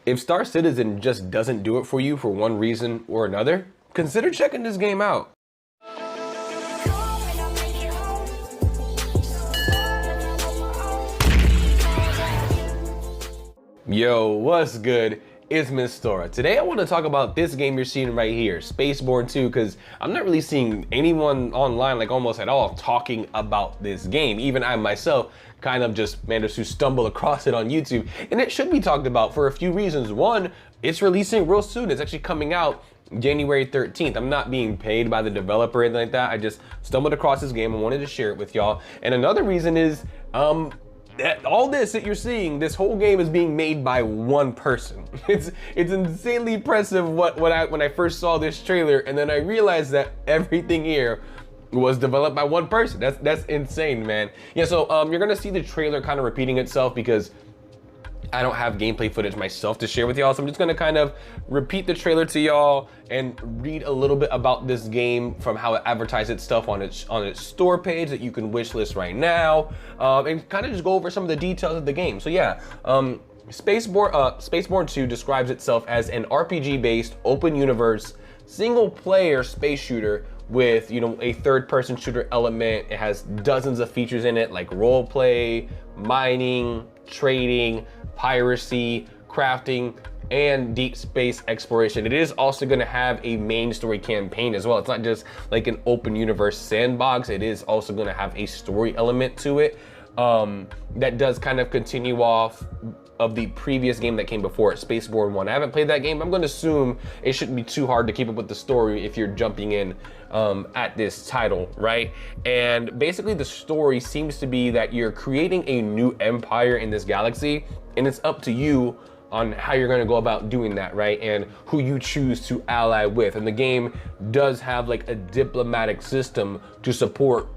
If Star Citizen just doesn't do it for you for one reason or another, consider checking this game out. Yo, what's good? It's Miss Stora. Today I want to talk about this game you're seeing right here, Spaceborne 2, because I'm not really seeing anyone online, like almost at all, talking about this game. Even I myself kind of just managed to stumble across it on YouTube, and it should be talked about for a few reasons. One, it's releasing real soon. It's actually coming out January 13th. I'm not being paid by the developer or anything like that. I just stumbled across this game and wanted to share it with y'all. And another reason is, all this that you're seeing, this whole game is being made by one person. It's insanely impressive when I first saw this trailer, and then I realized that everything here was developed by one person. That's insane, man. Yeah, so you're gonna see the trailer kind of repeating itself because I don't have gameplay footage myself to share with y'all, so I'm just gonna kind of repeat the trailer to y'all and read a little bit about this game from how it advertised its stuff on its store page that you can wishlist right now, and kind of just go over some of the details of the game. So yeah, Spaceborne 2 describes itself as an RPG-based open universe single-player space shooter with, you know, a third-person shooter element. It has dozens of features in it like role play, mining, trading, piracy, crafting, and deep space exploration. It is also going to have a main story campaign as well. It's not just like an open universe sandbox. It is also going to have a story element to it that does kind of continue off of the previous game that came before it, Spaceborne 1. I haven't played that game. I'm going to assume it shouldn't be too hard to keep up with the story if you're jumping in at this title, right? And basically the story seems to be that you're creating a new empire in this galaxy, and it's up to you on how you're going to go about doing that, right? And who you choose to ally with. And the game does have like a diplomatic system to support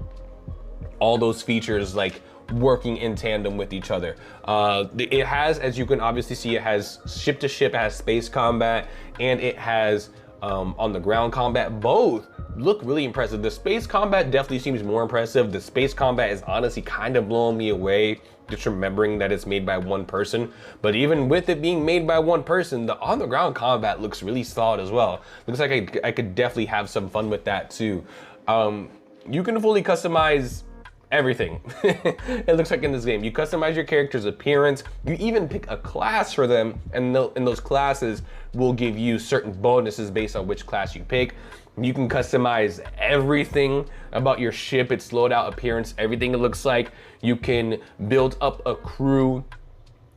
all those features, like working in tandem with each other. It has, as you can obviously see, it has ship to ship, it has space combat, and it has on the ground combat. Both look really impressive. The space combat definitely seems more impressive. The space combat is honestly kind of blowing me away, just remembering that it's made by one person. But even with it being made by one person, the on the ground combat looks really solid as well. Looks like I could definitely have some fun with that too. You can fully customize everything. It looks like in this game, you customize your character's appearance. You even pick a class for them, and those classes will give you certain bonuses based on which class you pick. You can customize everything about your ship, its loadout, appearance, everything it looks like. You can build up a crew,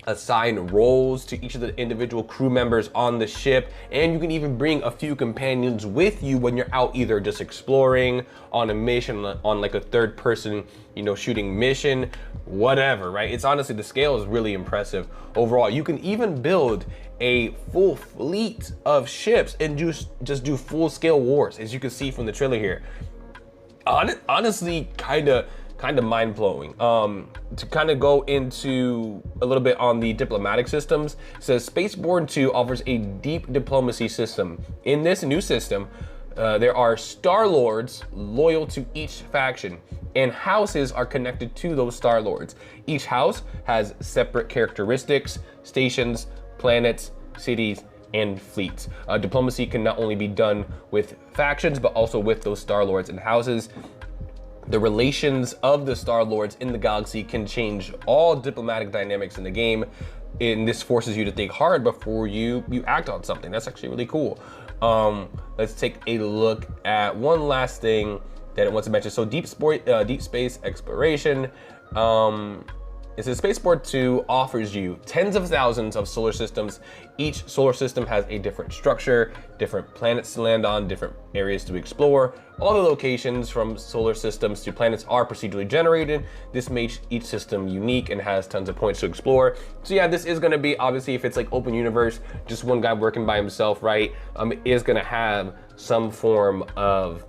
assign roles to each of the individual crew members on the ship, and you can even bring a few companions with you when you're out either just exploring, on a mission, on like a third person, you know, shooting mission, whatever, right? It's honestly, the scale is really impressive overall. You can even build a full fleet of ships and just do full scale wars, as you can see from the trailer here. Honestly, kind of mind-blowing. To kind of go into a little bit on the diplomatic systems, it says Spaceborne 2 offers a deep diplomacy system. In this new system, there are Star Lords loyal to each faction, and houses are connected to those Star Lords. Each house has separate characteristics, stations, planets, cities, and fleets. Diplomacy can not only be done with factions, but also with those Star Lords and houses. The relations of the Star Lords in the galaxy can change all diplomatic dynamics in the game, and this forces you to think hard before you act on something. That's actually really cool. Let's take a look at one last thing that it wants to mention. So deep space exploration. It says Spaceborne 2 offers you tens of thousands of solar systems. Each solar system has a different structure, different planets to land on, different areas to explore. All the locations from solar systems to planets are procedurally generated. This makes each system unique and has tons of points to explore. So yeah, this is gonna be, obviously, if it's like open universe, just one guy working by himself, right? It is gonna have some form of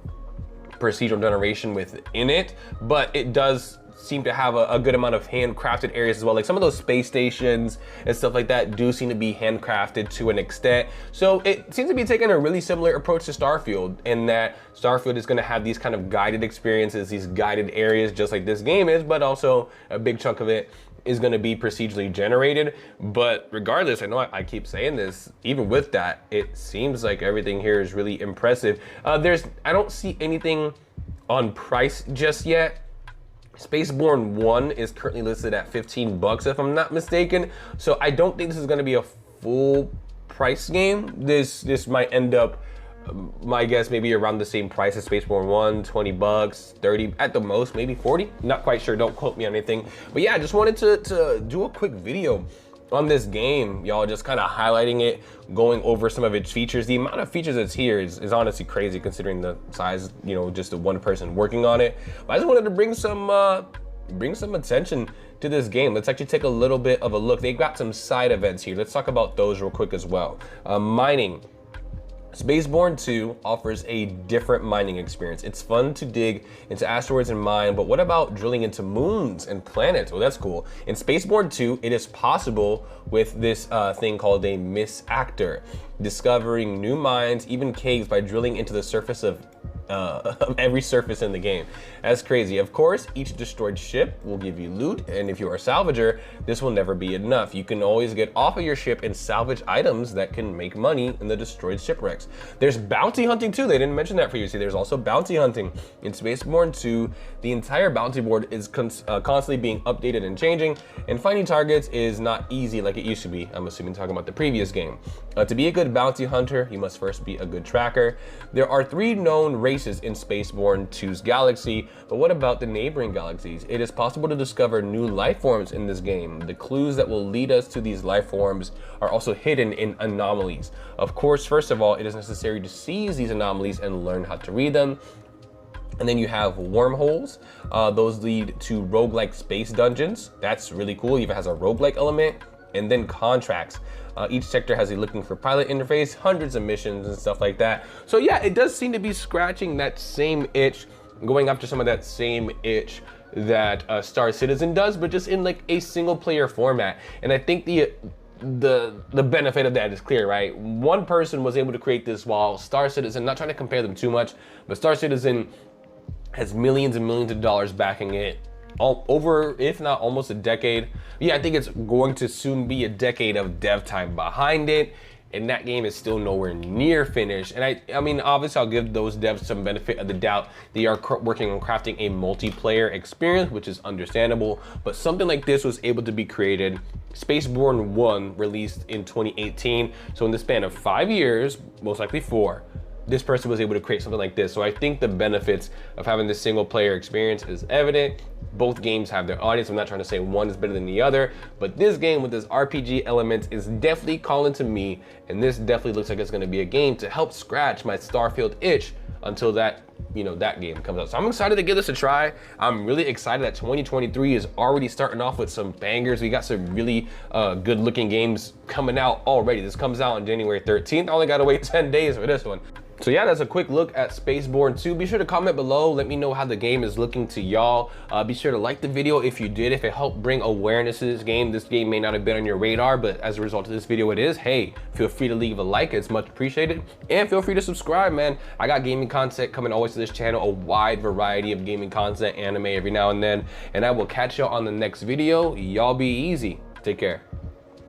procedural generation within it, but it does seem to have a good amount of handcrafted areas as well. Like some of those space stations and stuff like that do seem to be handcrafted to an extent. So it seems to be taking a really similar approach to Starfield, in that Starfield is going to have these kind of guided experiences, these guided areas, just like this game is, but also a big chunk of it is going to be procedurally generated. But regardless, I know I keep saying this, even with that, it seems like everything here is really impressive. I don't see anything on price just yet. SpaceBourne 1 is currently listed at 15 bucks if I'm not mistaken. So I don't think this is going to be a full price game. This might end up, my guess, maybe around the same price as SpaceBourne 1, 20 bucks, 30 at the most, maybe 40. Not quite sure, don't quote me on anything. But yeah, I just wanted to do a quick video on this game, y'all, just kind of highlighting it, going over some of its features. The amount of features that's here is honestly crazy considering the size, you know, just the one person working on it. But I just wanted to bring some attention to this game. Let's actually take a little bit of a look. They've got some side events here. Let's talk about those real quick as well. Mining. SpaceBourne 2 offers a different mining experience. It's fun to dig into asteroids and mine, but what about drilling into moons and planets? Well, that's cool. In SpaceBourne 2, it is possible with this thing called a misactor, discovering new mines, even caves, by drilling into the surface of every surface in the game. That's crazy. Of course, each destroyed ship will give you loot, and if you are a salvager, this will never be enough. You can always get off of your ship and salvage items that can make money in the destroyed shipwrecks. There's bounty hunting too. They didn't mention that previously. There's also bounty hunting. In SpaceBourne 2, the entire bounty board is constantly being updated and changing, and finding targets is not easy like it used to be. I'm assuming talking about the previous game. To be a good bounty hunter, you must first be a good tracker. There are 3 known races in SpaceBourne 2's galaxy, but what about the neighboring galaxies? It is possible to discover new life forms in this game. The clues that will lead us to these life forms are also hidden in anomalies. Of course, first of all, it is necessary to seize these anomalies and learn how to read them. And then you have wormholes. Those lead to roguelike space dungeons. That's really cool. It even has a roguelike element. And then contracts. Each sector has a looking for pilot interface, hundreds of missions and stuff like that. So yeah, it does seem to be scratching that same itch, going after some of that same itch that Star Citizen does, but just in like a single player format. And I think the benefit of that is clear, right? One person was able to create this, while Star Citizen, not trying to compare them too much, but Star Citizen has millions and millions of dollars backing it, all over, if not almost a decade. Yeah, I think it's going to soon be a decade of dev time behind it, and that game is still nowhere near finished. And I mean, obviously I'll give those devs some benefit of the doubt. They are working on crafting a multiplayer experience, which is understandable, but something like this was able to be created. SpaceBourne 1 released in 2018, so in the span of 5 years, most likely 4, this person was able to create something like this. So I think the benefits of having this single player experience is evident. Both games have their audience. I'm not trying to say one is better than the other, but this game with this RPG element is definitely calling to me, and this definitely looks like it's going to be a game to help scratch my Starfield itch until that, you know, that game comes out. So I'm excited to give this a try. I'm really excited that 2023 is already starting off with some bangers. We got some really good looking games coming out already. This comes out on January 13th. I only got to wait 10 days for this one. So yeah, that's a quick look at SpaceBourne 2. Be sure to comment below. Let me know how the game is looking to y'all. Be sure to like the video if you did, if it helped bring awareness to this game. This game may not have been on your radar, but as a result of this video, it is. Hey, feel free to leave a like. It's much appreciated. And feel free to subscribe, man. I got gaming content coming always to this channel, a wide variety of gaming content, anime every now and then. And I will catch y'all on the next video. Y'all be easy. Take care.